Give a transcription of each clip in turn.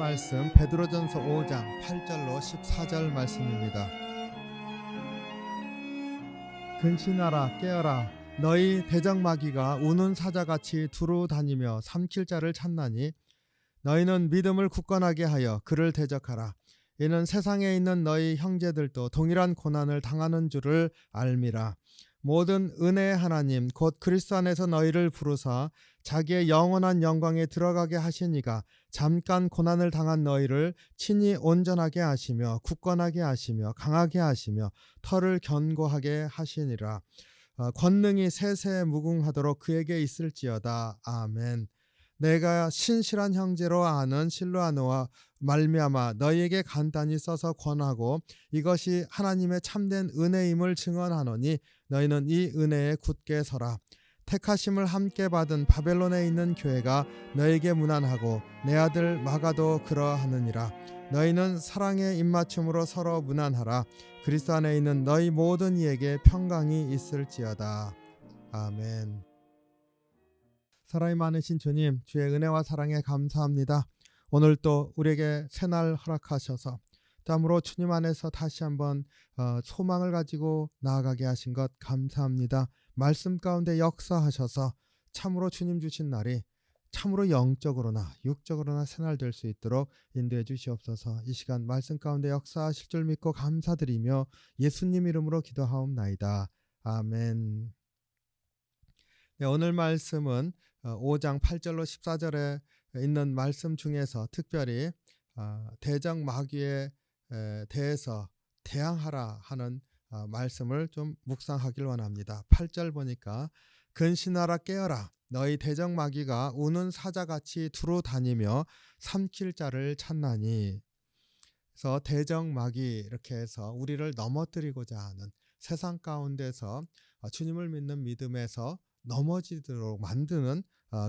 말씀 베드로전서 5장 8절로 14절 말씀입니다. 근신하라 깨어라 너희 대적마귀가 우는 사자같이 두루 다니며 삼킬 자를 찾나니 너희는 믿음을 굳건하게 하여 그를 대적하라. 이는 세상에 있는 너희 형제들도 동일한 고난을 당하는 줄을 알미라. 모든 은혜의 하나님 곧 그리스도 안에서 너희를 부르사 자기의 영원한 영광에 들어가게 하시니가 잠깐 고난을 당한 너희를 친히 온전하게 하시며 굳건하게 하시며 강하게 하시며 터를 견고하게 하시니라. 권능이 세세 무궁하도록 그에게 있을지어다. 아멘. 내가 신실한 형제로 아는 실로아노와 말미암아 너희에게 간단히 써서 권하고 이것이 하나님의 참된 은혜임을 증언하노니 너희는 이 은혜에 굳게 서라. 택하심을 함께 받은 바벨론에 있는 교회가 너에게 문안하고 내 아들 마가도 그러하느니라. 너희는 사랑의 입맞춤으로 서로 문안하라. 그리스도 안에 있는 너희 모든 이에게 평강이 있을지어다. 아멘. 사랑이 많으신 주님, 주의 은혜와 사랑에 감사합니다. 오늘 또 우리에게 새날 허락하셔서 땀으로 주님 안에서 다시 한번 소망을 가지고 나아가게 하신 것 감사합니다. 말씀 가운데 역사하셔서 참으로 주님 주신 날이 참으로 영적으로나 육적으로나 새날 될 수 있도록 인도해 주시옵소서. 이 시간 말씀 가운데 역사하실 줄 믿고 감사드리며 예수님 이름으로 기도하옵나이다. 아멘. 네, 오늘 말씀은 5장 8절로 14절에 있는 말씀 중에서 특별히 대적 마귀에 대해서 대항하라 하는 말씀을 좀 묵상하길 원합니다. 8절 보니까 근신하라 깨어라 너희 대적 마귀가 우는 사자같이 두루 다니며 삼킬 자를 찾나니. 그래서 대적 마귀 이렇게 해서 우리를 넘어뜨리고자 하는 세상 가운데서 주님을 믿는 믿음에서 넘어지도록 만드는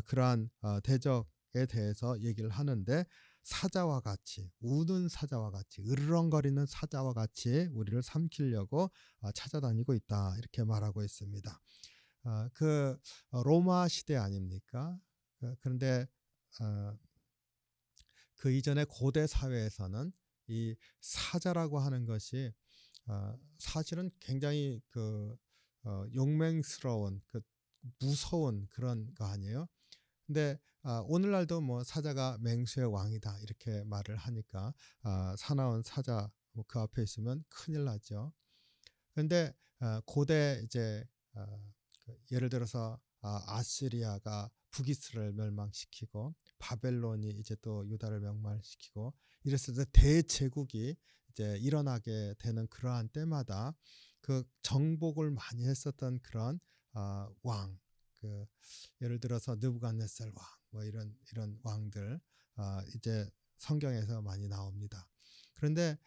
그러한 대적에 대해서 얘기를 하는데 사자와 같이 우는 사자와 같이 으르렁거리는 사자와 같이 우리를 삼키려고 찾아다니고 있다 이렇게 말하고 있습니다. 그 로마 시대 아닙니까? 그런데 그 이전의 고대 사회에서는 이 사자라고 하는 것이 사실은 굉장히 용맹스러운 무서운 그런 거 아니에요? 근데 오늘날도 뭐 사자가 맹수의 왕이다 이렇게 말을 하니까 사나운 사자 그 앞에 있으면 큰일 나죠. 그런데 고대 이제 예를 들어서 아시리아가 북이스라엘을 멸망시키고 바벨론이 이제 또 유다를 멸망시키고 이랬을 때 대제국이 이제 일어나게 되는 그러한 때마다 그 정복을 많이 했었던 그런 왕, 예를 들어서 느부갓네살 왕, 뭐 이런 왕들 이제 성경에서 많이 나옵니다. 그런데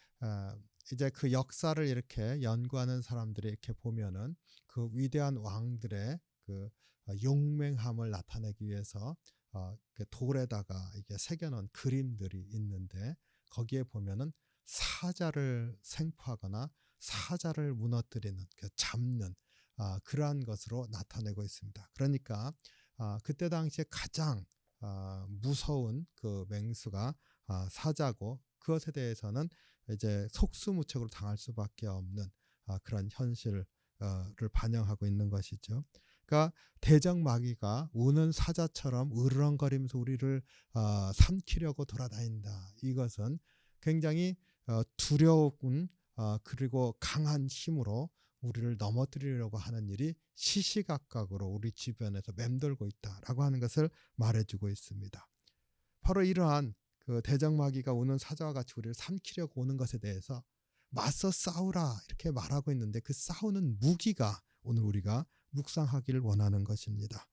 이제 그 역사를 이렇게 연구하는 사람들이 이렇게 보면은 그 위대한 왕들의 그 용맹함을 나타내기 위해서 돌에다가 이게 새겨놓은 그림들이 있는데 거기에 보면은 사자를 생포하거나 사자를 무너뜨리는 잡는 그러한 것으로 나타내고 있습니다. 그러니까 그때 당시에 가장 무서운 그 맹수가 사자고 그것에 대해서는 이제 속수무책으로 당할 수밖에 없는 그런 현실을 반영하고 있는 것이죠. 그러니까 대적 마귀가 우는 사자처럼 으르렁거리면서 우리를 삼키려고 돌아다닌다. 이것은 굉장히 두려운 그리고 강한 힘으로 우리를 넘어뜨리려고 하는 일이 시시각각으로 우리 주변에서 맴돌고 있다라고 하는 것을 말해주고 있습니다. 바로 이러한 그 대적 마귀가 우는 사자와 같이 우리를 삼키려고 오는 것에 대해서 맞서 싸우라 이렇게 말하고 있는데 그 싸우는 무기가 오늘 우리가 묵상하기를 원하는 것입니다.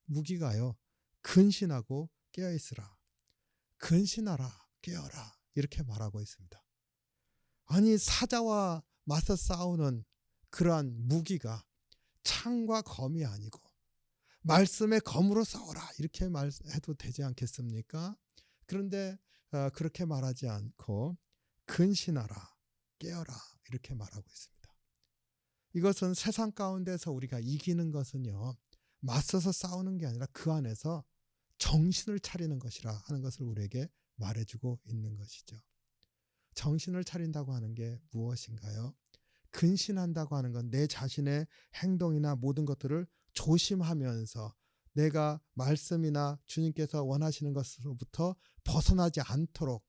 무기가요 근신하고 깨어있으라 근신하라 깨어라 이렇게 말하고 있습니다. 아니 사자와 맞서 싸우는 그러한 무기가 창과 검이 아니고 말씀의 검으로 싸워라 이렇게 말해도 되지 않겠습니까? 그런데 그렇게 말하지 않고 근신하라 깨어라 이렇게 말하고 있습니다. 이것은 세상 가운데서 우리가 이기는 것은요 맞서서 싸우는 게 아니라 그 안에서 정신을 차리는 것이라 하는 것을 우리에게 말해주고 있는 것이죠. 정신을 차린다고 하는 게 무엇인가요? 근신한다고 하는 건 내 자신의 행동이나 모든 것들을 조심하면서 내가 말씀이나 주님께서 원하시는 것으로부터 벗어나지 않도록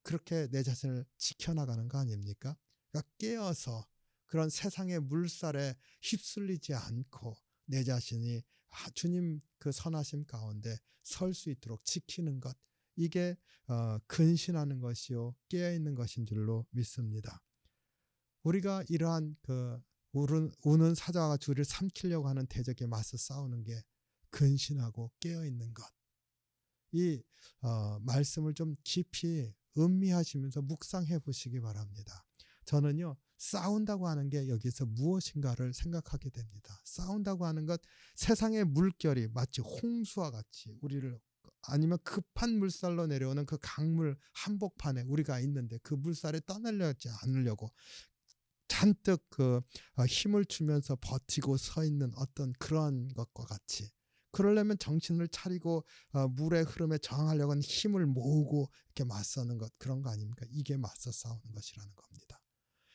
그렇게 내 자신을 지켜나가는 거 아닙니까? 그러니까 깨어서 그런 세상의 물살에 휩쓸리지 않고 내 자신이 주님 그 선하심 가운데 설 수 있도록 지키는 것, 이게 근신하는 것이요 깨어있는 것인 줄로 믿습니다. 우리가 이러한 우는 사자와 같이 우리를 삼키려고 하는 대적에 맞서 싸우는 게 근신하고 깨어있는 것. 이 말씀을 좀 깊이 음미하시면서 묵상해 보시기 바랍니다. 저는요, 싸운다고 하는 게 여기서 무엇인가를 생각하게 됩니다. 싸운다고 하는 것, 세상의 물결이 마치 홍수와 같이 우리를, 아니면 급한 물살로 내려오는 그 강물 한복판에 우리가 있는데 그 물살에 떠나려지 않으려고 잔뜩 힘을 주면서 버티고 서 있는 어떤 그런 것과 같이, 그러려면 정신을 차리고 물의 흐름에 저항하려고 힘을 모으고 이렇게 맞서는 것, 그런 거 아닙니까? 이게 맞서 싸우는 것이라는 겁니다.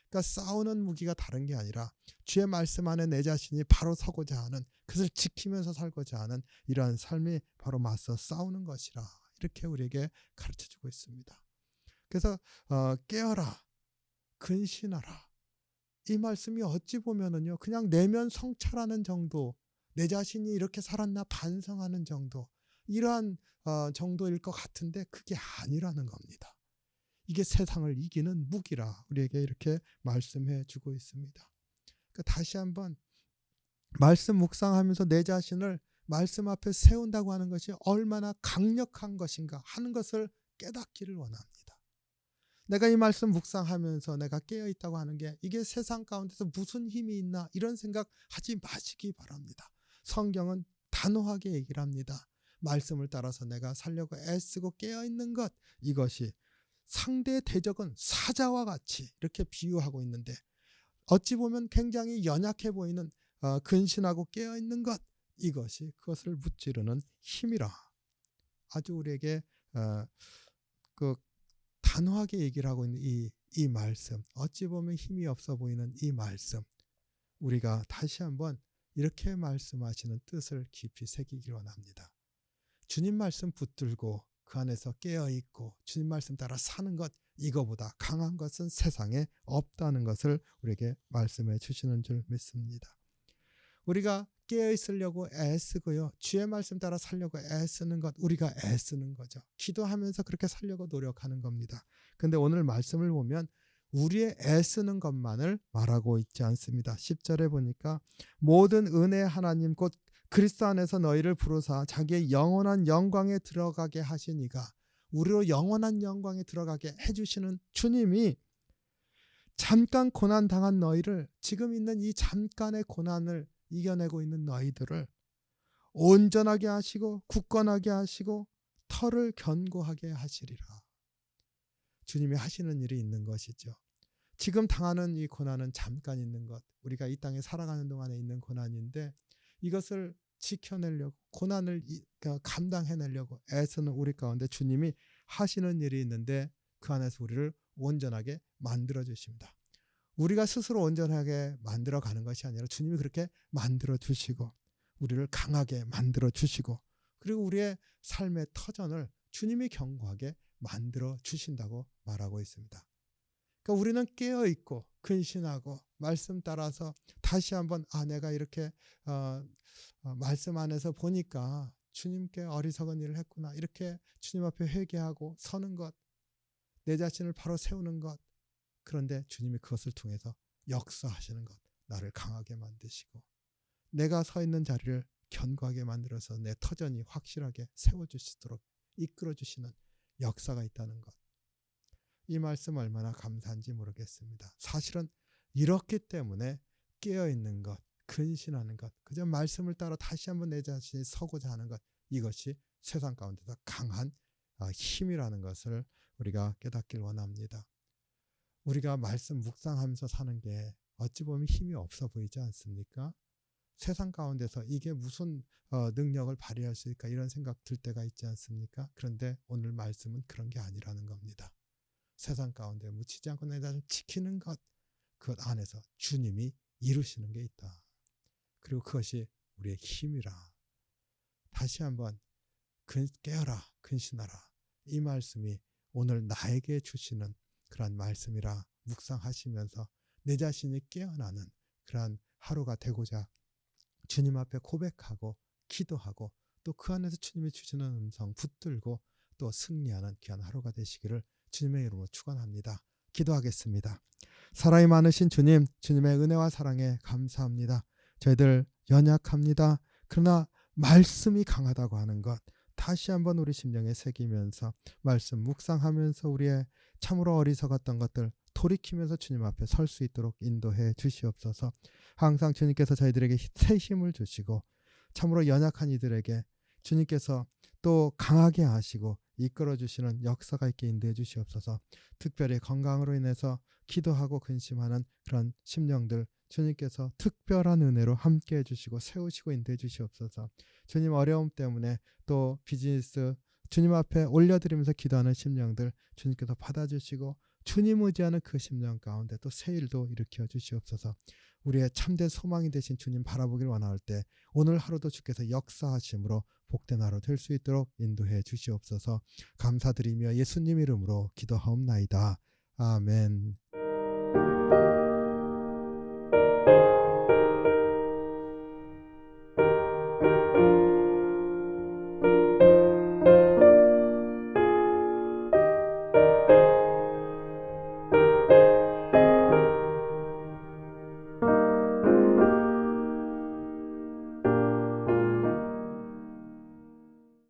그러니까 싸우는 무기가 다른 게 아니라 주의 말씀 안에 내 자신이 바로 서고자 하는, 그것을 지키면서 살고자 하는 이러한 삶이 바로 맞서 싸우는 것이라, 이렇게 우리에게 가르쳐주고 있습니다. 그래서 깨어라, 근신하라, 이 말씀이 어찌 보면은요, 그냥 내면 성찰하는 정도, 내 자신이 이렇게 살았나 반성하는 정도, 이러한 정도일 것 같은데 그게 아니라는 겁니다. 이게 세상을 이기는 무기라 우리에게 이렇게 말씀해 주고 있습니다. 그러니까 다시 한번 말씀 묵상하면서 내 자신을 말씀 앞에 세운다고 하는 것이 얼마나 강력한 것인가 하는 것을 깨닫기를 원합니다. 내가 이 말씀 묵상하면서 내가 깨어있다고 하는 게 이게 세상 가운데서 무슨 힘이 있나 이런 생각 하지 마시기 바랍니다. 성경은 단호하게 얘기를 합니다. 말씀을 따라서 내가 살려고 애쓰고 깨어있는 것, 이것이 상대의 대적은 사자와 같이 이렇게 비유하고 있는데, 어찌 보면 굉장히 연약해 보이는 근신하고 깨어있는 것, 이것이 그것을 무찌르는 힘이라. 아주 우리에게 그 단호하게 얘기를 하고 있는 이 말씀, 어찌 보면 힘이 없어 보이는 이 말씀, 우리가 다시 한번 이렇게 말씀하시는 뜻을 깊이 새기기 원합니다. 주님 말씀 붙들고 그 안에서 깨어있고 주님 말씀 따라 사는 것, 이거보다 강한 것은 세상에 없다는 것을 우리에게 말씀해 주시는 줄 믿습니다. 우리가 깨어있으려고 애쓰고요, 주의 말씀 따라 살려고 애쓰는 것, 우리가 애쓰는 거죠. 기도하면서 그렇게 살려고 노력하는 겁니다. 근데 오늘 말씀을 보면 우리의 애쓰는 것만을 말하고 있지 않습니다. 10절에 보니까 모든 은혜의 하나님 곧 그리스도 안에서 너희를 부르사 자기의 영원한 영광에 들어가게 하시니가, 우리로 영원한 영광에 들어가게 해주시는 주님이 잠깐 고난 당한 너희를, 지금 있는 이 잠깐의 고난을 이겨내고 있는 너희들을 온전하게 하시고 굳건하게 하시고 터를 견고하게 하시리라. 주님이 하시는 일이 있는 것이죠. 지금 당하는 이 고난은 잠깐 있는 것, 우리가 이 땅에 살아가는 동안에 있는 고난인데, 이것을 지켜내려고, 고난을 감당해내려고 애쓰는 우리 가운데 주님이 하시는 일이 있는데, 그 안에서 우리를 온전하게 만들어 주십니다. 우리가 스스로 온전하게 만들어 가는 것이 아니라 주님이 그렇게 만들어 주시고 우리를 강하게 만들어 주시고, 그리고 우리의 삶의 터전을 주님이 견고하게 만들어 주신다고 말하고 있습니다. 그러니까 우리는 깨어있고 근신하고 말씀 따라서 다시 한번 내가 이렇게 말씀 안에서 보니까 주님께 어리석은 일을 했구나, 이렇게 주님 앞에 회개하고 서는 것, 내 자신을 바로 세우는 것, 그런데 주님이 그것을 통해서 역사하시는 것, 나를 강하게 만드시고 내가 서 있는 자리를 견고하게 만들어서 내 터전이 확실하게 세워주시도록 이끌어주시는 역사가 있다는 것, 이 말씀 얼마나 감사한지 모르겠습니다. 사실은 이렇기 때문에 깨어있는 것, 근신하는 것, 그저 말씀을 따라 다시 한번 내 자신이 서고자 하는 것, 이것이 세상 가운데서 강한 힘이라는 것을 우리가 깨닫길 원합니다. 우리가 말씀 묵상하면서 사는 게 어찌 보면 힘이 없어 보이지 않습니까? 세상 가운데서 이게 무슨 능력을 발휘할 수 있을까 이런 생각 들 때가 있지 않습니까? 그런데 오늘 말씀은 그런 게 아니라는 겁니다. 세상 가운데 묻히지 않고 내 자신을 지키는 것, 그것 안에서 주님이 이루시는 게 있다. 그리고 그것이 우리의 힘이라. 다시 한번 깨어라, 근신하라. 이 말씀이 오늘 나에게 주시는 그런 말씀이라 묵상하시면서 내 자신이 깨어나는 그러한 하루가 되고자 주님 앞에 고백하고 기도하고 또 그 안에서 주님이 주시는 음성 붙들고 또 승리하는 귀한 하루가 되시기를 주님의 이름으로 축원합니다. 기도하겠습니다. 사랑이 많으신 주님, 주님의 은혜와 사랑에 감사합니다. 저희들 연약합니다. 그러나 말씀이 강하다고 하는 것 다시 한번 우리 심령에 새기면서 말씀 묵상하면서 우리의 참으로 어리석었던 것들 돌이키면서 주님 앞에 설 수 있도록 인도해 주시옵소서. 항상 주님께서 저희들에게 새 힘을 주시고 참으로 연약한 이들에게 주님께서 또 강하게 하시고 이끌어 주시는 역사가 있게 인도해 주시옵소서. 특별히 건강으로 인해서 기도하고 근심하는 그런 심령들 주님께서 특별한 은혜로 함께 해주시고 세우시고 인도해 주시옵소서. 주님 어려움 때문에 또 비즈니스 주님 앞에 올려드리면서 기도하는 심령들 주님께서 받아주시고 주님 의지하는 그 심령 가운데 또 새 일도 일으켜 주시옵소서. 우리의 참된 소망이 되신 주님 바라보길 원할 때 오늘 하루도 주께서 역사하심으로 복된 하루 될 수 있도록 인도해 주시옵소서. 감사드리며 예수님 이름으로 기도하옵나이다. 아멘.